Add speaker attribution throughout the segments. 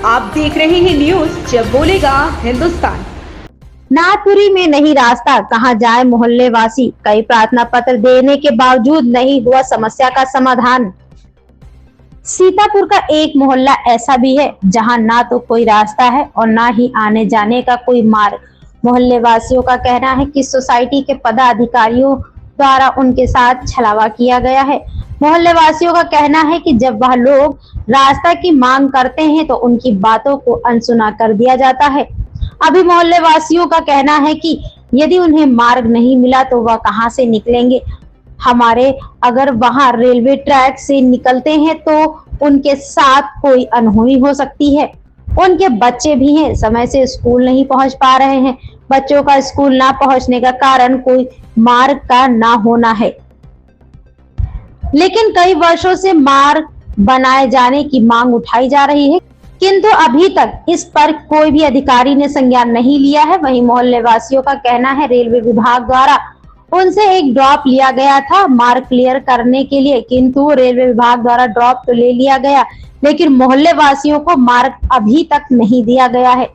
Speaker 1: आप देख रहे हैं न्यूज जब बोलेगा हिंदुस्तान।
Speaker 2: नाथपुरी में नहीं रास्ता, कहां जाए मोहल्ले वासी। कई प्रार्थना पत्र देने के बावजूद नहीं हुआ समस्या का समाधान। सीतापुर का एक मोहल्ला ऐसा भी है जहां ना तो कोई रास्ता है और ना ही आने जाने का कोई मार्ग। मोहल्ले वासियों का कहना है कि सोसाइटी के पदाधिकारियों द्वारा उनके साथ छलावा किया गया है। मोहल्ले वासियों का कहना है कि जब वह लोग रास्ता की मांग करते हैं तो उनकी बातों को अनसुना कर दिया जाता है। अभी मोहल्ले वासियों का कहना है कि यदि उन्हें मार्ग नहीं मिला तो वह कहां से निकलेंगे। हमारे अगर वहां रेलवे ट्रैक से निकलते हैं तो उनके साथ कोई अनहोनी हो सकती है। उनके बच्चे भी हैं, समय से स्कूल नहीं पहुंच पा रहे हैं। बच्चों का स्कूल ना पहुंचने का कारण कोई मार्ग का ना होना है, लेकिन कई वर्षों से मार्ग बनाए जाने की मांग उठाई जा रही है, किंतु अभी तक इस पर कोई भी अधिकारी ने संज्ञान नहीं लिया है। वहीं मोहल्ले वासियों का कहना है रेलवे विभाग द्वारा उनसे एक ड्रॉप लिया गया था मार्ग क्लियर करने के लिए, किंतु रेलवे विभाग द्वारा ड्रॉप तो ले लिया गया लेकिन मोहल्ले वासियों को मार्ग अभी तक नहीं दिया गया है।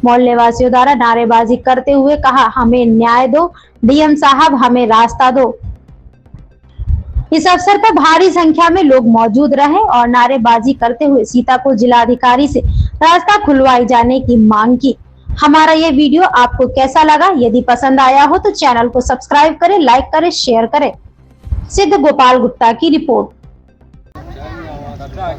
Speaker 2: मोहल्ले वासियों द्वारा नारेबाजी करते हुए कहा, हमें न्याय दो, डीएम साहब हमें रास्ता दो। इस अवसर पर भारी संख्या में लोग मौजूद रहे और नारेबाजी करते हुए सीतापुर जिलाधिकारी से रास्ता खुलवाई जाने की मांग की। हमारा ये वीडियो आपको कैसा लगा? यदि पसंद आया हो तो चैनल को सब्सक्राइब करें, लाइक करें, शेयर करें। सिद्ध गोपाल गुप्ता की रिपोर्ट।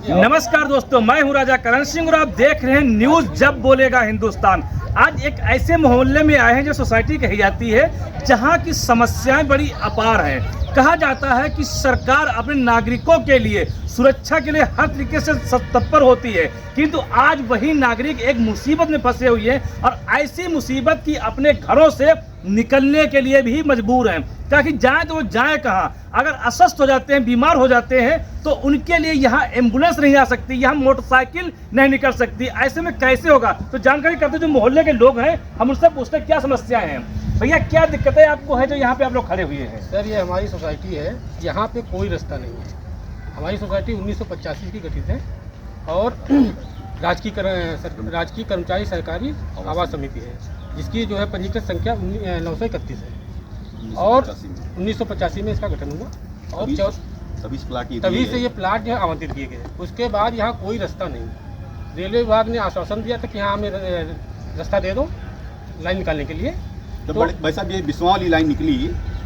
Speaker 3: नमस्कार दोस्तों, मैं हूं राजा करण सिंह और आप देख रहे हैं न्यूज जब बोलेगा हिंदुस्तान। आज एक ऐसे मोहल्ले में आए हैं जो सोसाइटी कही जाती है जहां की समस्याएं बड़ी अपार हैं। कहा जाता है कि सरकार अपने नागरिकों के लिए सुरक्षा के लिए हर तरीके से तत्पर होती है, किंतु आज वही नागरिक एक मुसीबत में फंसे हुए हैं और ऐसी मुसीबत की अपने घरों से निकलने के लिए भी मजबूर हैं। ताकि जाएं तो वो जाएं कहाँ? अगर अस्वस्थ हो जाते हैं, बीमार हो जाते हैं तो उनके लिए यहाँ एम्बुलेंस नहीं आ सकती, यहाँ मोटरसाइकिल नहीं निकल सकती। ऐसे में कैसे होगा? तो जानकारी करते जो मोहल्ले के लोग हैं हम उनसे पूछते हैं क्या समस्याएं हैं। भैया क्या दिक्कतें आपको है जो यहाँ पे आप लोग खड़े हुए हैं?
Speaker 4: सर ये हमारी सोसाइटी है, यहाँ पे कोई रास्ता नहीं है। हमारी सोसाइटी 1985 की गठित है और राजकीय कर्मचारी सहकारी आवास समिति है, जिसकी जो है पंजीकृत संख्या 931 है और 1985 में इसका गठन हुआ और तभी से ये प्लाट जो है आवंटित किए गए। उसके बाद यहाँ कोई रास्ता नहीं। रेलवे विभाग ने आश्वासन दिया था कि यहाँ हमें रास्ता दे दो लाइन निकालने के लिए।
Speaker 5: जब भाई साहब ये बिस्वा वाली लाइन निकली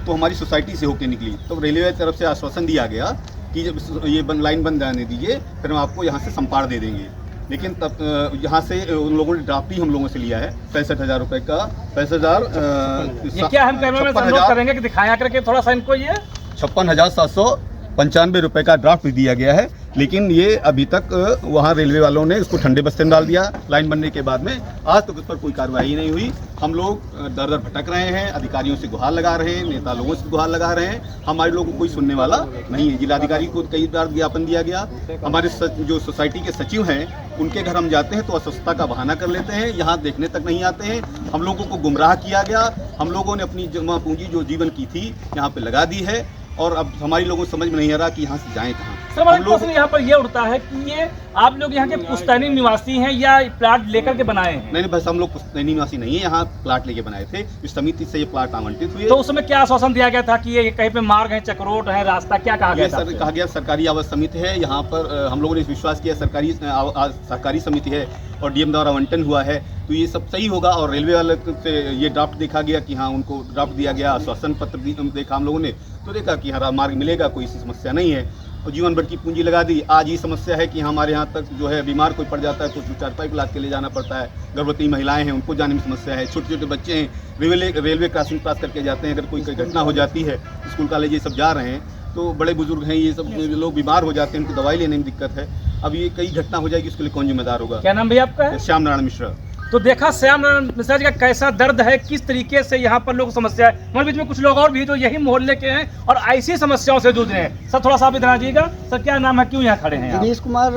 Speaker 5: तो हमारी सोसाइटी से होकर निकली, तो रेलवे की तरफ से आश्वासन दिया गया कि जब ये लाइन बंद जाने दीजिए फिर हम आपको यहाँ से संपाड़ दे देंगे। लेकिन तब यहाँ से उन लोगों ने ड्राफ्ट ही हम लोगों से लिया है 65,000 रुपये का। 65,000
Speaker 3: क्या हम कैमरा में संपर्क करेंगे कि दिखाया करके थोड़ा सा इनको ये
Speaker 5: 56,795 रुपये का ड्राफ्ट दिया गया है। लेकिन ये अभी तक वहाँ रेलवे वालों ने उसको ठंडे बस्ते में डाल दिया लाइन बनने के बाद में। आज तक उस पर कोई कार्रवाई नहीं हुई। हम लोग दर दर भटक रहे हैं, अधिकारियों से गुहार लगा रहे हैं, नेता लोगों से गुहार लगा रहे हैं। हमारे लोगों को कोई सुनने वाला नहीं है। जिलाधिकारी को कई बार ज्ञापन दिया गया। हमारे जो सोसाइटी के सचिव हैं उनके घर हम जाते हैं तो अस्वस्थता का बहाना कर लेते हैं, यहाँ देखने तक नहीं आते हैं। हम लोगों को गुमराह किया गया। हम लोगों ने अपनी जमा पूंजी जो जीवन की थी यहाँ पे लगा दी है और अब हमारी लोगों को समझ में नहीं आ रहा कि यहाँ से जाएं कहाँ।
Speaker 3: सर हमारे प्रश्न यहाँ पर ये उठता है कि ये आप लोग यहाँ के पुश्तैनी निवासी हैं या प्लाट लेकर के बनाए हैं?
Speaker 5: नहीं बस हम लोग पुश्तैनी निवासी नहीं है, यहाँ प्लाट लेके बनाए थे। इस समिति से ये प्लाट आवंटित हुए।
Speaker 3: तो उस समय क्या आश्वासन दिया गया था कि ये कहीं पे मार्ग है, चक्रोट है, रास्ता क्या कहा गया था?
Speaker 5: कहा गया सरकारी आवास समिति है। यहाँ पर हम लोगों ने विश्वास किया सरकारी समिति है और डीएम द्वारा आवंटन हुआ है तो ये सब सही होगा। और रेलवे वाले से ये ड्राफ्ट देखा गया कि हाँ उनको ड्राफ्ट दिया गया, आश्वासन पत्र देखा हम लोगों ने तो देखा कि हाँ मार्ग मिलेगा, कोई समस्या नहीं है और जीवन भर की पूंजी लगा दी। आज ये समस्या है कि हमारे यहाँ तक जो है बीमार कोई पड़ जाता है तो 4-5 इलाज के लिए जाना पड़ता है। गर्भवती महिलाएं हैं उनको जाने में समस्या है, छोटे छोटे बच्चे हैं रेलवे क्रॉसिंग क्रॉस करके जाते हैं। अगर कोई घटना हो जाती है, स्कूल कॉलेज ये सब जा रहे हैं तो बड़े बुजुर्ग हैं, ये सब लोग बीमार हो जाते हैं, उनको दवाई लेने में दिक्कत है। अब ये कई घटना हो जाएगी, उसके लिए कौन जिम्मेदार होगा?
Speaker 3: क्या नाम भैया आपका?
Speaker 5: श्याम नारायण मिश्रा।
Speaker 3: तो देखा श्याम नारायण मिश्रा जी का कैसा दर्द है, किस तरीके से यहाँ पर लोग समस्या है। हमारे बीच में कुछ लोग और भी जो यही मोहल्ले के हैं और ऐसी समस्याओं से जूझ रहे हैं। सर थोड़ा सा आप इधर आ जाइएगा। सर क्या नाम है, क्यों यहाँ खड़े हैं?
Speaker 6: दिनेश कुमार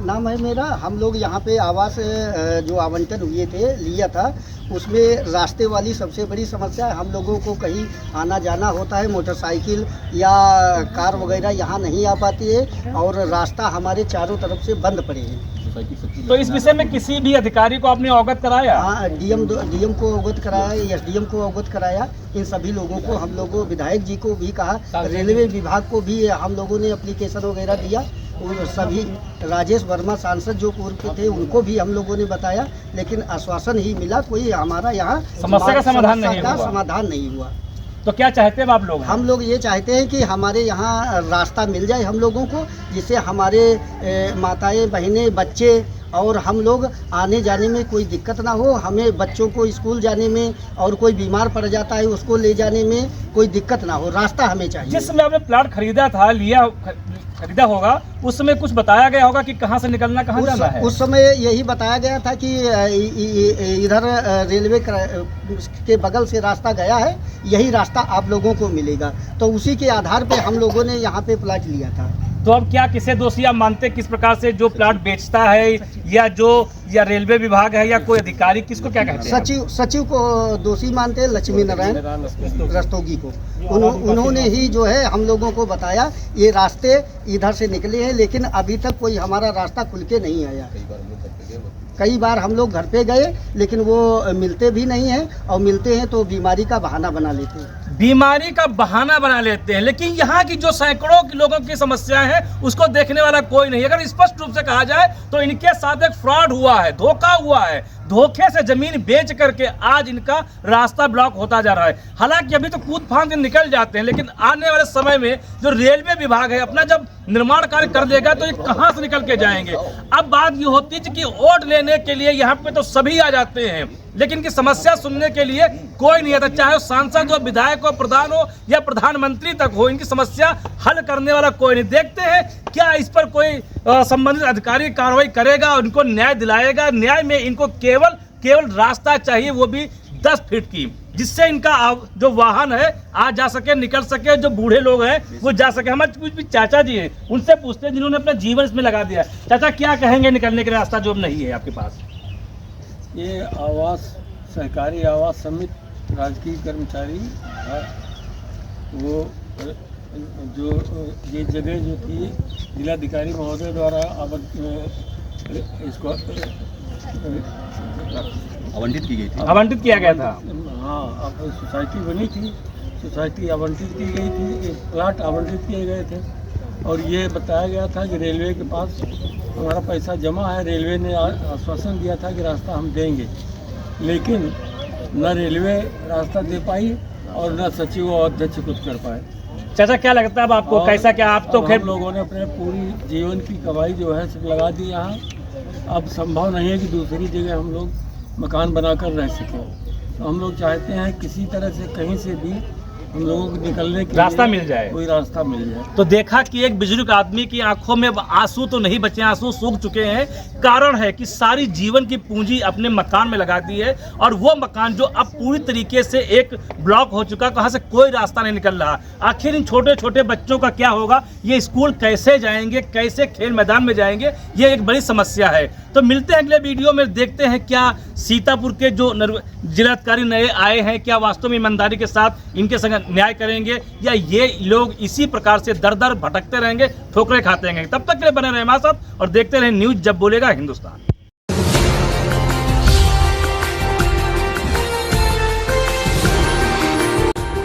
Speaker 6: नाम है मेरा। हम लोग यहाँ पे आवास जो आवंटन हुए थे लिया था, उसमें रास्ते वाली सबसे बड़ी समस्या है। हम लोगों को कहीं आना जाना होता है, मोटरसाइकिल या कार वगैरह यहाँ नहीं आ पाती है और रास्ता हमारे चारों तरफ से बंद पड़े हैं।
Speaker 3: तो इस विषय में किसी भी अधिकारी को आपने अवगत कराया?
Speaker 6: हाँ, डीएम को अवगत कराया, एसडीएम को अवगत कराया। इन सभी लोगों को हम लोगों, विधायक जी को भी कहा, रेलवे विभाग को भी हम लोगों ने एप्लीकेशन वगैरह दिया। और सभी राजेश वर्मा सांसद जो पूर्व के थे उनको भी हम लोगों ने बताया, लेकिन आश्वासन ही मिला, कोई हमारा यहाँ
Speaker 3: समस्या का
Speaker 6: समाधान नहीं हुआ।
Speaker 3: तो क्या चाहते हैं आप लोग?
Speaker 6: हम लोग ये चाहते हैं कि हमारे यहाँ रास्ता मिल जाए हम लोगों को, जिससे हमारे माताएं, बहनें, बच्चे और हम लोग आने जाने में कोई दिक्कत ना हो। हमें बच्चों को स्कूल जाने में और कोई बीमार पड़ जाता है उसको ले जाने में कोई दिक्कत ना हो, रास्ता हमें चाहिए।
Speaker 3: जिस समय आपने प्लाट खरीदा था, खरीदा होगा, उस समय कुछ बताया गया होगा कि कहाँ से निकलना, कहाँ जाना है?
Speaker 6: उस समय यही बताया गया था कि इधर रेलवे के बगल से रास्ता गया है, यही रास्ता आप लोगों को मिलेगा। तो उसी के आधार पे हम लोगों ने यहाँ पे प्लाट लिया था।
Speaker 3: तो अब क्या किसे दोषी आप मानते, किस प्रकार से जो प्लाट बेचता है, या रेलवे विभाग है, या कोई अधिकारी, किसको क्या कहते हैं?
Speaker 6: सचिव को दोषी मानते हैं, लक्ष्मी नारायण रस्तोगी को। उन्होंने ही जो है हम लोगों को बताया ये रास्ते इधर से निकले हैं, लेकिन अभी तक कोई हमारा रास्ता खुल के नहीं आया। कई बार हम लोग घर पे गए, लेकिन वो मिलते भी नहीं हैं, और मिलते हैं तो बीमारी का बहाना बना लेते हैं।
Speaker 3: बीमारी का बहाना बना लेते हैं, लेकिन यहाँ की जो सैकड़ों की लोगों की समस्याएं हैं उसको देखने वाला कोई नहीं। अगर स्पष्ट रूप से कहा जाए तो इनके साथ एक फ्रॉड हुआ है, धोखा हुआ है। धोखे से जमीन बेच करके आज इनका रास्ता ब्लॉक होता जा रहा है। हालांकि अभी तो कूद फांद के निकल जाते हैं, लेकिन आने वाले समय में जो रेलवे विभाग है अपना जब निर्माण कार्य कर देगा तो ये कहां से निकल के जाएंगे। अब बात ये होती है कि वोट लेने के लिए यहाँ पे तो सभी आ जाते हैं, लेकिन की समस्या सुनने के लिए कोई नहीं आता, चाहे वो सांसद हो, विधायक हो, प्रधान हो या प्रधानमंत्री तक हो। इनकी समस्या हल करने वाला कोई नहीं। देखते हैं क्या इस पर कोई संबंधित अधिकारी कार्रवाई करेगा, उनको न्याय दिलाएगा। न्याय में इनको केवल रास्ता चाहिए, वो भी 10 फीट की, जिससे इनका जो वाहन है आ जा सके, निकल सके। जो बूढ़े लोग हैं वो जा सके। हमारे कुछ भी चाचा जी हैं, उनसे पूछते हैं जिन्होंने अपना जीवन इसमें लगा दिया। चाचा, क्या कहेंगे निकलने के रास्ता जो अब नहीं है आपके पास?
Speaker 7: ये आवास, सहकारी आवास समिति, राजकीय कर्मचारी, वो जो ये जगह जो थी जिलाधिकारी महोदय द्वारा इसको
Speaker 5: आवंटित की गई थी,
Speaker 3: आवंटित किया गया था।
Speaker 7: हाँ, अब सोसाइटी बनी थी, सोसाइटी आवंटित की गई थी, प्लाट आवंटित किए गए थे, और ये बताया गया था कि रेलवे के पास हमारा पैसा जमा है। रेलवे ने आश्वासन दिया था कि रास्ता हम देंगे, लेकिन न रेलवे रास्ता दे पाई और न सचिव और अध्यक्ष कुछ कर पाए।
Speaker 3: चाचा, क्या लगता है अब आपको, कैसा क्या? आप तो
Speaker 7: हम लोगों ने अपने पूरी जीवन की कमाई जो है सब लगा दी यहाँ। अब संभव नहीं है कि दूसरी जगह हम लोग मकान बनाकर रह सकें। तो हम लोग चाहते हैं किसी तरह से कहीं से भी हम लोगों को निकलने के
Speaker 3: रास्ता मिल जाए,
Speaker 7: कोई रास्ता मिल जाए।
Speaker 3: तो देखा कि एक बुजुर्ग आदमी की आंखों में आंसू तो नहीं बचे, आंसू सूख चुके हैं। कारण है कि सारी जीवन की पूंजी अपने मकान में लगा दी है, और वो मकान जो अब पूरी तरीके से एक ब्लॉक हो चुका, कहाँ से कोई रास्ता नहीं निकल रहा। आखिर इन छोटे छोटे बच्चों का क्या होगा? ये स्कूल कैसे जाएंगे, कैसे खेल मैदान में जाएंगे? ये एक बड़ी समस्या है। तो मिलते हैं अगले वीडियो में, देखते हैं क्या सीतापुर के जो जिलाधिकारी नए आए हैं क्या वास्तव में ईमानदारी के साथ इनके संग न्याय करेंगे, या ये लोग इसी प्रकार से दर दर भटकते रहेंगे, ठोकरें खाते रहेंगे। तब तक के लिए बने रहे हमारे साथ और देखते रहे न्यूज़ जब बोलेगा हिंदुस्तान।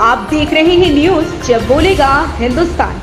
Speaker 1: आप देख रहे हैं न्यूज़ जब बोलेगा हिंदुस्तान।